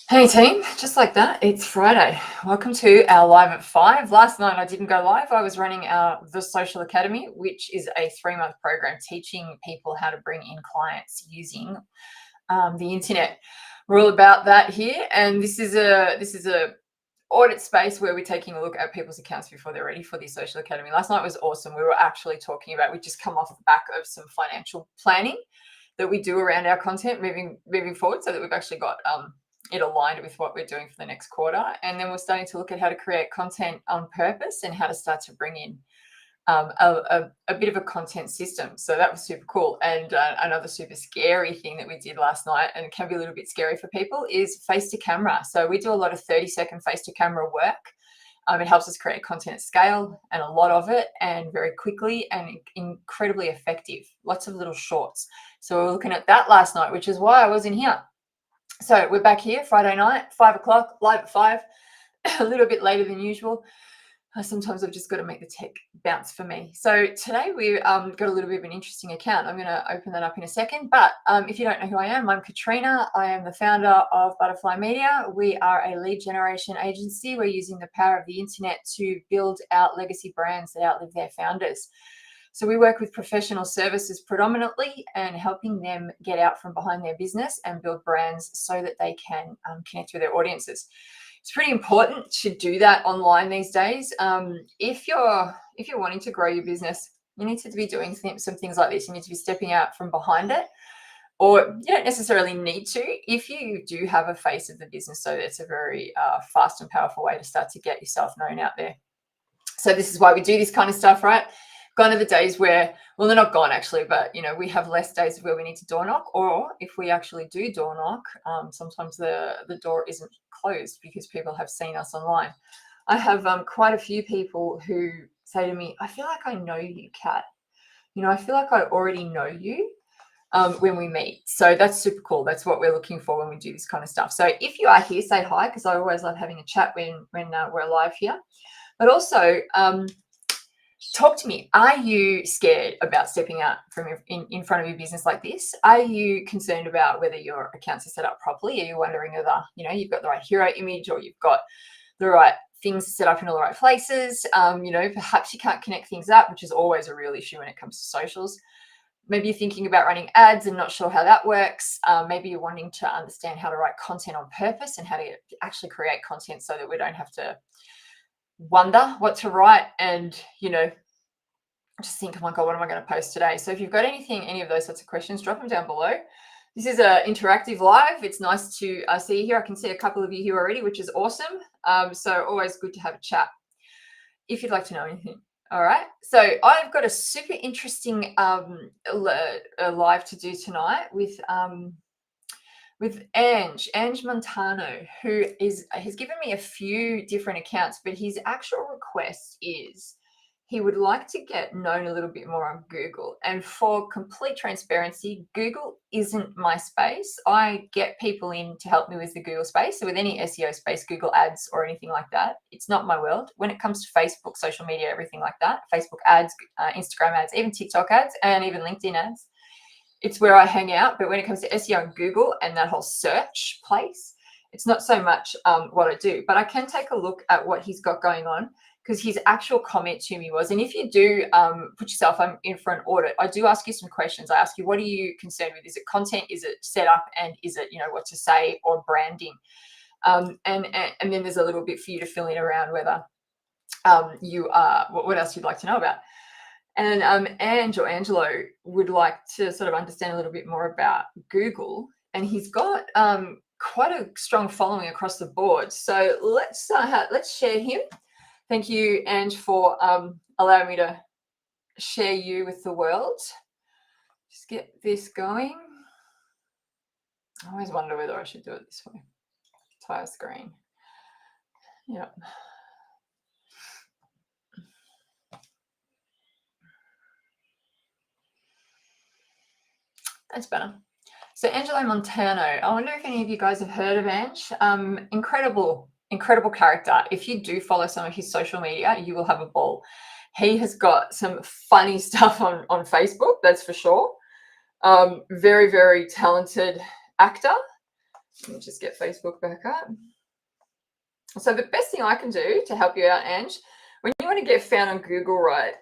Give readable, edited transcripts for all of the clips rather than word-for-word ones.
Hey team, just like that, it's Friday. Welcome to our live at 5. Last night I didn't go live. I was running the Social Academy, which is a 3-month program teaching people how to bring in clients using the internet. We're all about that here, and this is a audit space where we're taking a look at people's accounts before they're ready for the Social Academy. Last night was awesome. We were actually talking about, we just come off the back of some financial planning that we do around our content moving forward, so that we've actually got it aligned with what we're doing for the next quarter. And then we're starting to look at how to create content on purpose and how to start to bring in a bit of a content system. So that was super cool. And another super scary thing that we did last night, and it can be a little bit scary for people, is face to camera. So we do a lot of 30-second face to camera work. It helps us create content at scale, and a lot of it, and very quickly, and incredibly effective. Lots of little shorts. So we're looking at that last night, which is why I wasn't here. So we're back here Friday night, 5 o'clock, live at 5, a little bit later than usual. Sometimes I've just got to make the tech bounce for me. So today we've got a little bit of an interesting account. I'm going to open that up in a second. But if you don't know who I am, I'm Katrina. I am the founder of Butterfly Media. We are a lead generation agency. We're using the power of the internet to build out legacy brands that outlive their founders. So we work with professional services predominantly, and helping them get out from behind their business and build brands so that they can connect with their audiences. It's pretty important to do that online these days. If you're wanting to grow your business, you need to be doing some things like this. You need to be stepping out from behind it, or you don't necessarily need to if you do have a face of the business. So it's a very fast and powerful way to start to get yourself known out there. So this is why we do this kind of stuff, right? Gone are the days where, well, they're not gone actually, but we have less days where we need to door knock, or if we actually do door knock, sometimes the door isn't closed because people have seen us online. I have quite a few people who say to me, I feel like I know you, Kat. I feel like I already know you when we meet. So that's super cool. That's what we're looking for when we do this kind of stuff. So if you are here, say hi, because I always love having a chat when we're live here. But also, talk to me. Are you scared about stepping out from in front of your business like this? Are you concerned about whether your accounts are set up properly? Are you wondering whether you've got the right hero image, or you've got the right things set up in all the right places? Perhaps you can't connect things up, which is always a real issue when it comes to socials. Maybe you're thinking about running ads and not sure how that works. Maybe you're wanting to understand how to write content on purpose and how to actually create content so that we don't have to wonder what to write and just think, oh my god, what am I going to post today? So if you've got any of those sorts of questions, drop them down below. This is an interactive live. It's nice to see you here. I can see a couple of you here already, which is awesome. So always good to have a chat if you'd like to know anything. All right, so I've got a super interesting live to do tonight with Ange Montano, who has given me a few different accounts, but his actual request is he would like to get known a little bit more on Google. And for complete transparency, Google isn't my space. I get people in to help me with the Google space. So with any SEO space, Google ads or anything like that, it's not my world. When it comes to Facebook, social media, everything like that, Facebook ads, Instagram ads, even TikTok ads, and even LinkedIn ads, it's where I hang out. But when it comes to SEO and Google and that whole search place, it's not so much what I do. But I can take a look at what he's got going on, because his actual comment to me was, and if you do put yourself in for an audit, I do ask you some questions. I ask you, what are you concerned with? Is it content? Is it setup? And is it, what to say, or branding? And then there's a little bit for you to fill in around whether you are, what else you'd like to know about. And Ange or Angelo would like to sort of understand a little bit more about Google, and he's got quite a strong following across the board. So let's share him. Thank you, Ange, for allowing me to share you with the world. Just get this going. I always wonder whether I should do it this way. Entire screen. Yep. That's better. So Angelo Montano, I wonder if any of you guys have heard of Ange. Incredible character. If you do follow some of his social media, you will have a ball. He has got some funny stuff on Facebook, that's for sure. Very, very talented actor. Let me just get Facebook back up. So the best thing I can do to help you out, Ange, when you want to get found on Google, right?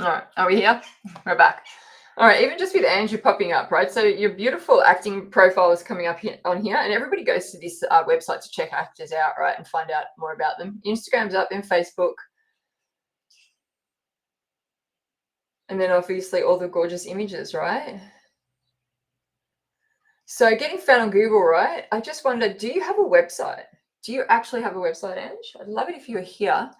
All right, are we here? We're back. All right, even just with Andrew popping up, right? So your beautiful acting profile is coming up on here, and everybody goes to this website to check actors out, right, and find out more about them. Instagram's up, then Facebook, and then obviously all the gorgeous images, right? So getting found on Google, right? I just wonder, do you have a website? Do you actually have a website, Ange? I'd love it if you were here,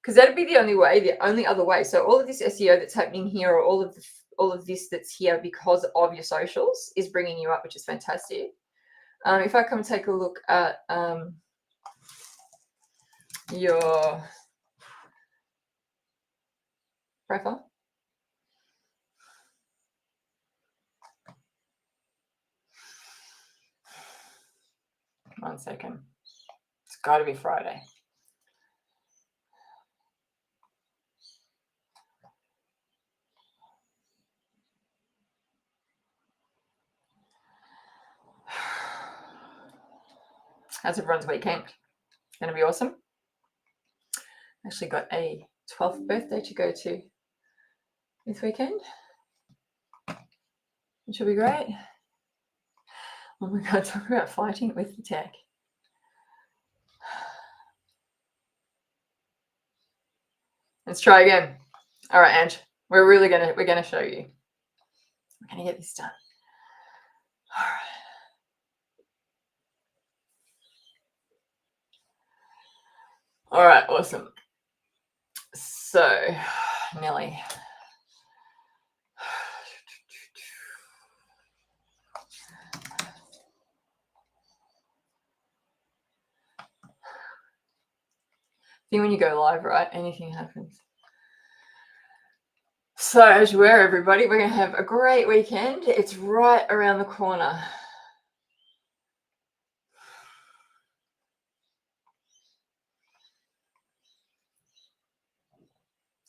because that'd be the only way, the only other way. So all of this SEO that's happening here, or all of this that's here because of your socials, is bringing you up, which is fantastic. If I come take a look at your profile. One second. It's got to be Friday. How's everyone's weekend? Going to be awesome. Actually got a 12th birthday to go to this weekend, which will be great. Oh my God, talk about fighting with the tech. Let's try again. All right, Ange, we're gonna show you. We're gonna get this done. All right, awesome. So, Nelly. I think when you go live, right, anything happens. So, as you were, everybody, we're going to have a great weekend. It's right around the corner.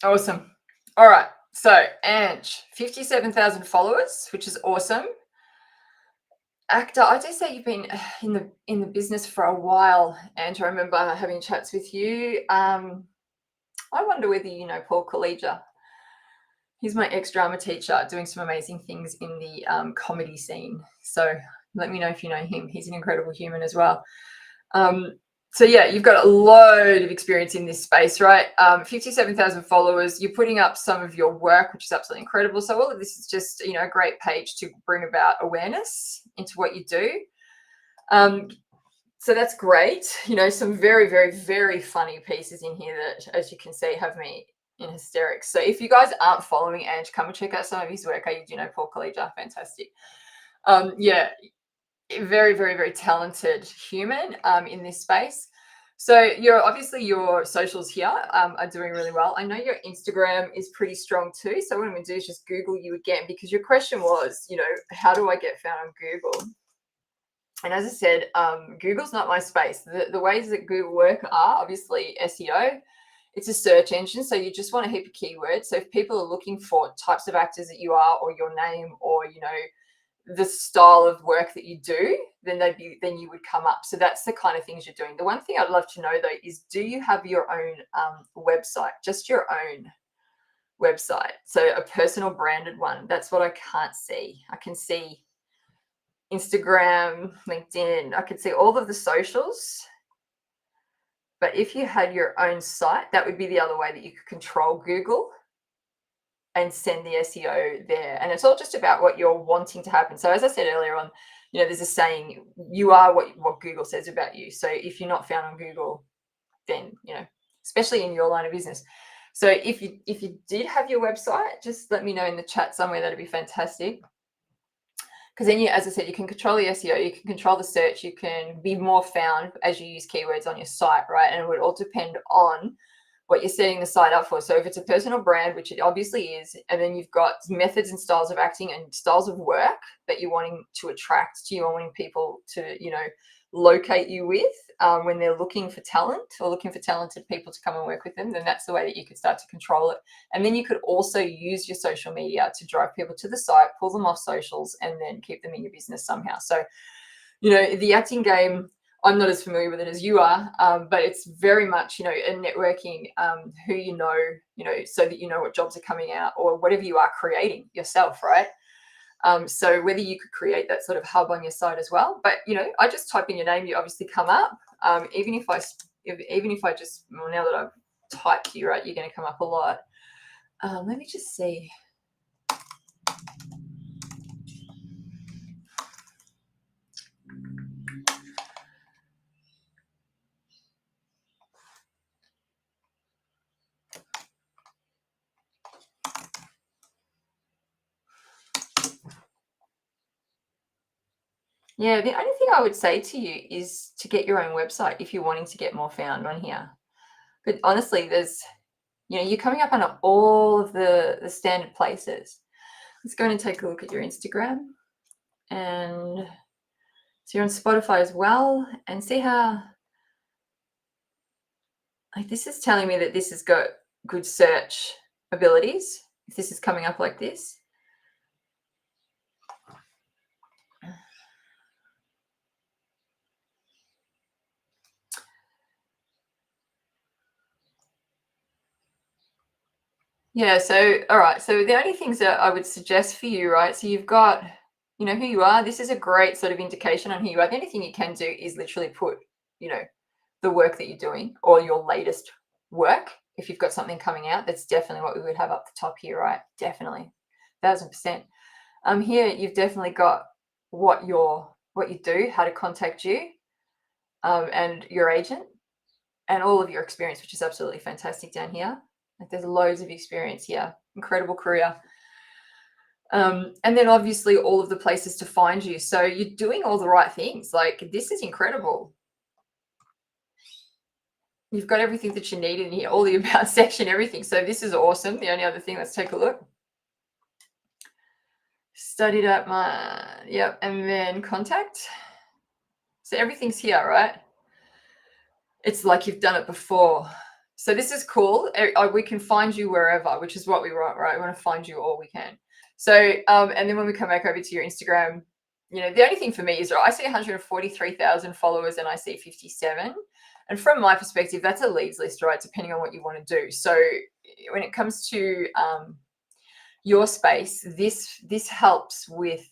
Awesome. All right. So, Ange, 57,000 followers, which is awesome. Actor, I just say you've been in the business for a while, Ange. I remember having chats with you. I wonder whether you know Paul Collegia. He's my ex-drama teacher, doing some amazing things in the comedy scene. So let me know if you know him. He's an incredible human as well. So yeah, you've got a load of experience in this space, right? 57,000 followers. You're putting up some of your work, which is absolutely incredible. So all of this is just, a great page to bring about awareness into what you do. So that's great. Some very, very, very funny pieces in here that, as you can see, have me in hysterics. So if you guys aren't following Ange, come and check out some of his work. I do know Paul Collegia, fantastic. Yeah, very, very, very talented human in this space. So your socials here are doing really well. I know your Instagram is pretty strong too. So what I'm going to do is just Google you again, because your question was, how do I get found on Google? And as I said, Google's not my space. The ways that Google work are obviously SEO. It's a search engine, so you just want a heap of keywords. So if people are looking for types of actors that you are, or your name, or the style of work that you do, then you would come up. So that's the kind of things you're doing. The one thing I'd love to know though is, do you have your own website? Just your own website. So a personal branded one. That's what I can't see. I can see Instagram, LinkedIn. I can see all of the socials. But if you had your own site, that would be the other way that you could control Google and send the SEO there. And it's all just about what you're wanting to happen. So as I said earlier on, there's a saying, you are what Google says about you. So if you're not found on Google, then, especially in your line of business. So if you did have your website, just let me know in the chat somewhere. That'd be fantastic. Because then as I said, you can control the SEO, you can control the search, you can be more found as you use keywords on your site, right? And it would all depend on what you're setting the site up for. So if it's a personal brand, which it obviously is, and then you've got methods and styles of acting and styles of work that you're wanting to attract to, you're wanting people to, locate you with when they're looking for talent or looking for talented people to come and work with them, then that's the way that you could start to control it. And then you could also use your social media to drive people to the site, pull them off socials, and then keep them in your business somehow. So, the acting game, I'm not as familiar with it as you are, but it's very much, a networking, who so that you know what jobs are coming out or whatever you are creating yourself, right? So whether you could create that sort of hub on your site as well, but I just type in your name, you obviously come up. Even if I just, well, now that I've typed you, right, you're going to come up a lot. Let me just see. Yeah, the only thing I would say to you is to get your own website if you're wanting to get more found on here. But honestly, there's, you're coming up on all of the standard places. Let's go and take a look at your Instagram. And so you're on Spotify as well, and see how, like, this is telling me that this has got good search abilities. If this is coming up like this. Yeah, so, all right. So the only things that I would suggest for you, right? So you've got, who you are. This is a great sort of indication on who you are. The only thing you can do is literally put, the work that you're doing or your latest work. If you've got something coming out, that's definitely what we would have up the top here, right? Definitely, 1000%. Here you've definitely got what you do, how to contact you, and your agent, and all of your experience, which is absolutely fantastic down here. Like, there's loads of experience here, incredible career. And then obviously all of the places to find you. So you're doing all the right things. Like, this is incredible. You've got everything that you need in here, all the about section, everything. So this is awesome. The only other thing, let's take a look. Studied at yep, and then contact. So everything's here, right? It's like you've done it before. So this is cool. We can find you wherever, which is what we want, right? We want to find you all we can. So, and then when we come back over to your Instagram, the only thing for me is, I see 143,000 followers and I see 57. And from my perspective, that's a leads list, right? Depending on what you want to do. So when it comes to your space, this helps with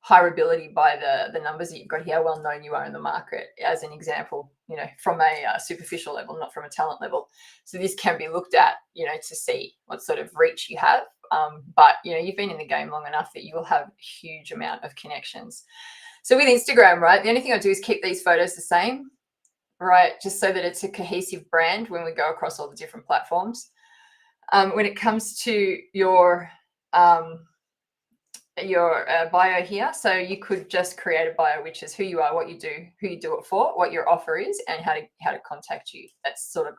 hireability by the numbers that you've got here, how well known you are in the market, as an example, from a superficial level, not from a talent level. So this can be looked at, to see what sort of reach you have. But, you've been in the game long enough that you will have a huge amount of connections. So with Instagram, right, the only thing I do is keep these photos the same, right, just so that it's a cohesive brand when we go across all the different platforms. When it comes to your bio here, so you could just create a bio, which is who you are, what you do, who you do it for, what your offer is, and how to contact you. That's sort of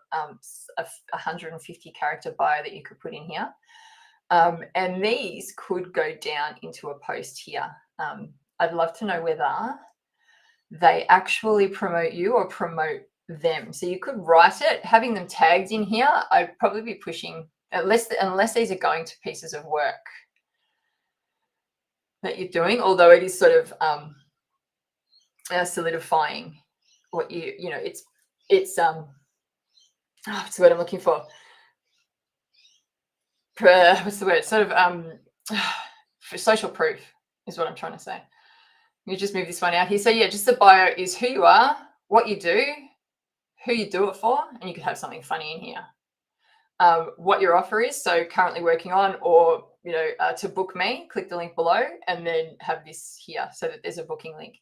a 150 character bio that you could put in here. And these could go down into a post here. I'd love to know whether they actually promote you or promote them. So you could write it, having them tagged in here. I'd probably be pushing, unless these are going to pieces of work that you're doing, although it is sort of solidifying what it's what's the word I'm looking for? What's the word? Sort of for social proof is what I'm trying to say. You just move this one out here. So yeah, just the bio is who you are, what you do, who you do it for, and you could have something funny in here. What your offer is, so currently working on, or to book me, click the link below, and then have this here so that there's a booking link.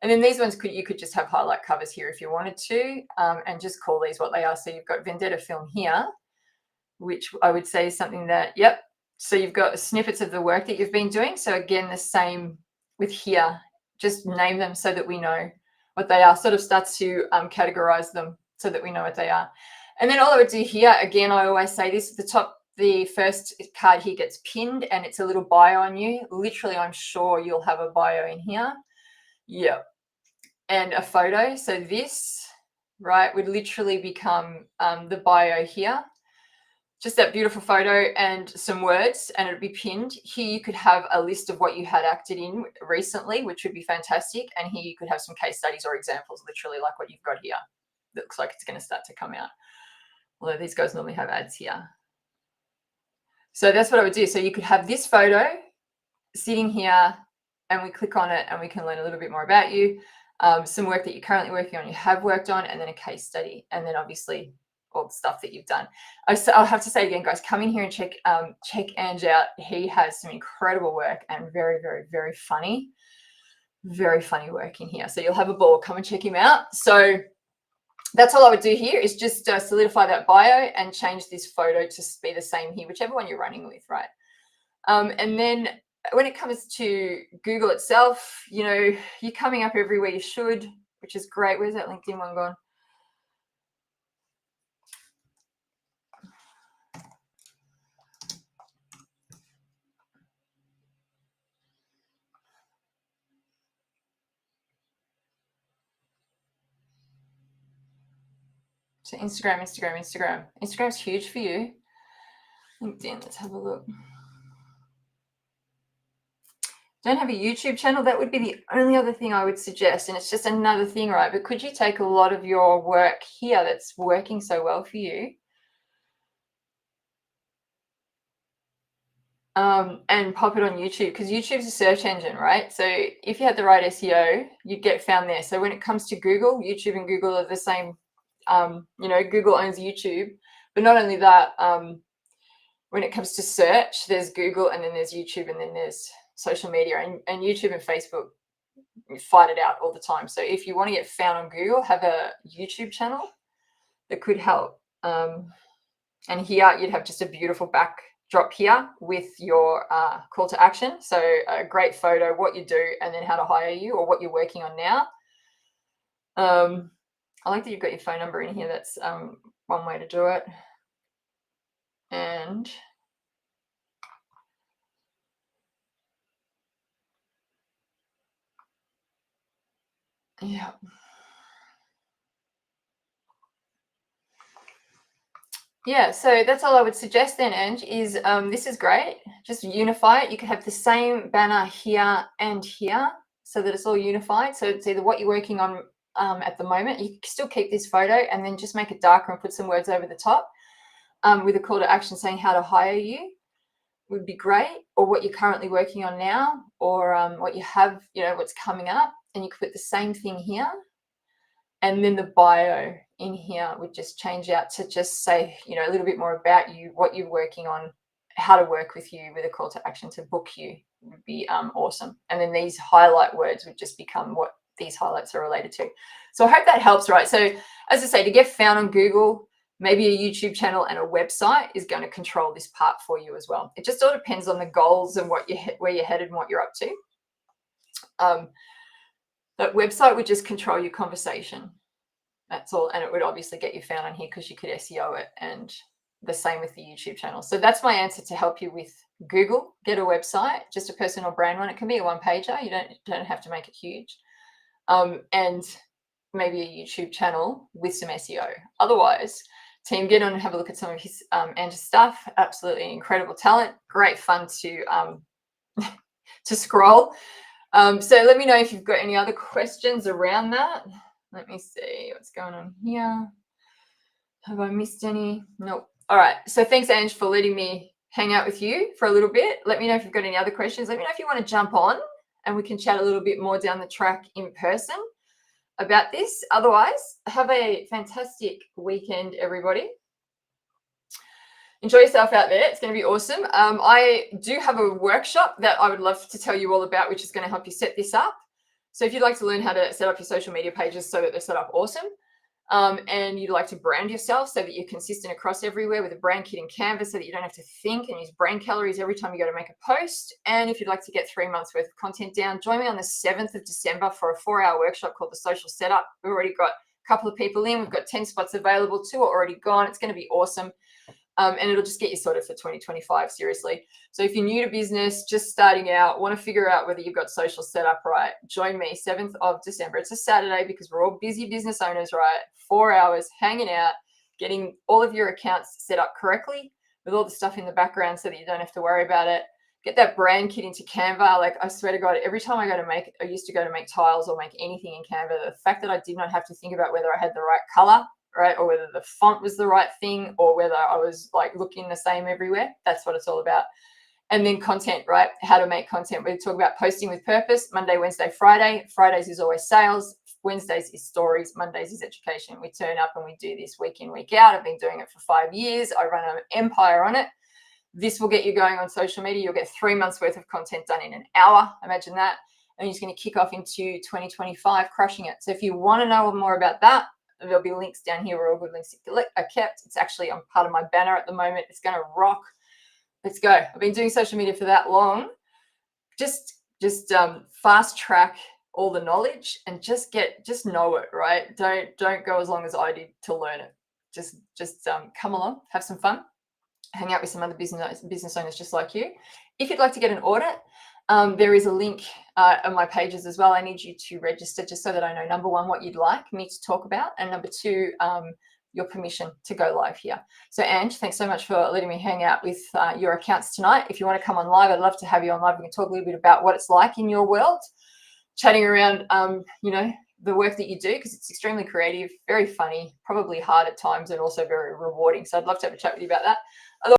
And then these ones you could just have highlight covers here if you wanted to, and just call these what they are. So you've got Vendetta Film here, which I would say is something that, yep. So you've got snippets of the work that you've been doing. So again, the same with here, just name them so that we know what they are, sort of starts to categorize them so that we know what they are. And then all I would do here, again, I always say this, at the top, the first card here gets pinned and it's a little bio on you. Literally, I'm sure you'll have a bio in here. Yeah. And a photo. So this, right, would literally become the bio here. Just that beautiful photo and some words, and it'd be pinned. Here you could have a list of what you had acted in recently, which would be fantastic. And here you could have some case studies or examples, literally like what you've got here. That looks like it's going to start to come out. Although these guys normally have ads here. So that's what I would do. So you could have this photo sitting here, and we click on it and we can learn a little bit more about you. Some work that you're currently working on, you have worked on, and then a case study. And then obviously all the stuff that you've done. I'll have to say again, guys, come in here and check Ange out. He has some incredible work and very, very, very funny work in here. So you'll have a ball. Come and check him out. So that's all I would do here is just solidify that bio and change this photo to be the same here, whichever one you're running with, right? And then when it comes to Google itself, you're coming up everywhere you should, which is great. Where's that LinkedIn one gone? So Instagram. Instagram's huge for you. LinkedIn, let's have a look. Don't have a YouTube channel? That would be the only other thing I would suggest. And it's just another thing, right? But could you take a lot of your work here that's working so well for you and pop it on YouTube? Because YouTube's a search engine, right? So if you had the right SEO, you'd get found there. So when it comes to Google, YouTube and Google are the same. Google owns YouTube. But not only that, when it comes to search, there's Google and then there's YouTube and then there's social media, and YouTube and Facebook fight it out all the time. So if you want to get found on Google, have a YouTube channel that could help. And here you'd have just a beautiful backdrop here with your call to action. So a great photo, what you do, and then how to hire you or what you're working on now. I like that you've got your phone number in here. That's one way to do it. And yeah. Yeah, so that's all I would suggest then, Ange, is this is great. Just unify it. You could have the same banner here and here so that it's all unified. So it's either what you're working on at the moment. You can still keep this photo and then just make it darker and put some words over the top with a call to action saying how to hire you would be great, or what you're currently working on now, or what you have, what's coming up. And you could put the same thing here. And then the bio in here would just change out to just say, a little bit more about you, what you're working on, how to work with you, with a call to action to book you would be awesome. And then these highlight words would just become what these highlights are related to. So I hope that helps, right? So as I say, to get found on Google, maybe a YouTube channel and a website is going to control this part for you as well. It just all depends on the goals and where you're headed and what you're up to. That website would just control your conversation. That's all. And it would obviously get you found on here because you could SEO it, and the same with the YouTube channel. So that's my answer to help you with Google. Get a website, just a personal brand one. It can be a one-pager. You don't have to make it huge. And maybe a YouTube channel with some SEO. Otherwise, team, get on and have a look at some of his Andrew's stuff. Absolutely incredible talent. Great fun to to scroll. So let me know if you've got any other questions around that. Let me see what's going on here. Have I missed any? Nope. All right. So thanks, Ange, for letting me hang out with you for a little bit. Let me know if you've got any other questions. Let me know if you want to jump on and we can chat a little bit more down the track in person about this. Otherwise, have a fantastic weekend, everybody. Enjoy yourself out there. It's going to be awesome. I do have a workshop that I would love to tell you all about, which is going to help you set this up. So if you'd like to learn how to set up your social media pages so that they're set up awesome, and you'd like to brand yourself so that you're consistent across everywhere with a brand kit in Canva so that you don't have to think and use brain calories every time you go to make a post. And if you'd like to get 3 months worth of content down, join me on the 7th of December for a 4-hour workshop called The Social Setup. We've already got a couple of people in. We've got 10 spots available. 2 are already gone. It's going to be awesome. And it'll just get you sorted for 2025, seriously. So if you're new to business, just starting out, want to figure out whether you've got social set up right, join me 7th of December. It's a Saturday because we're all busy business owners, right? 4 hours hanging out, getting all of your accounts set up correctly with all the stuff in the background so that you don't have to worry about it. Get that brand kit into Canva. Like, I swear to God, every time I used to go to make tiles or make anything in Canva, the fact that I did not have to think about whether I had the right color, right, or whether the font was the right thing, or whether I was like looking the same everywhere. That's what it's all about. And then content, right? How to make content. We talk about posting with purpose. Monday, Wednesday, Friday. Fridays is always sales. Wednesdays is stories. Mondays is education. We turn up and we do this week in, week out. I've been doing it for 5 years. I run an empire on it. This will get you going on social media. You'll get 3 months worth of content done in an hour. Imagine that. And you're just going to kick off into 2025 crushing it. So if you want to know more about that, there'll be links down here where all good links are kept. It's actually on part of my banner at the moment. It's going to rock. Let's go. I've been doing social media for that long. Just fast track all the knowledge and just know it, right? Don't go as long as I did to learn it. Just come along, have some fun, hang out with some other business owners just like you. If you'd like to get an audit, there is a link on my pages as well. I need you to register just so that I know, number one, what you'd like me to talk about, and number two, your permission to go live here. So Ange, thanks so much for letting me hang out with your accounts tonight. If you want to come on live, I'd love to have you on live. We can talk a little bit about what it's like in your world, chatting around, the work that you do, because it's extremely creative, very funny, probably hard at times, and also very rewarding. So I'd love to have a chat with you about that.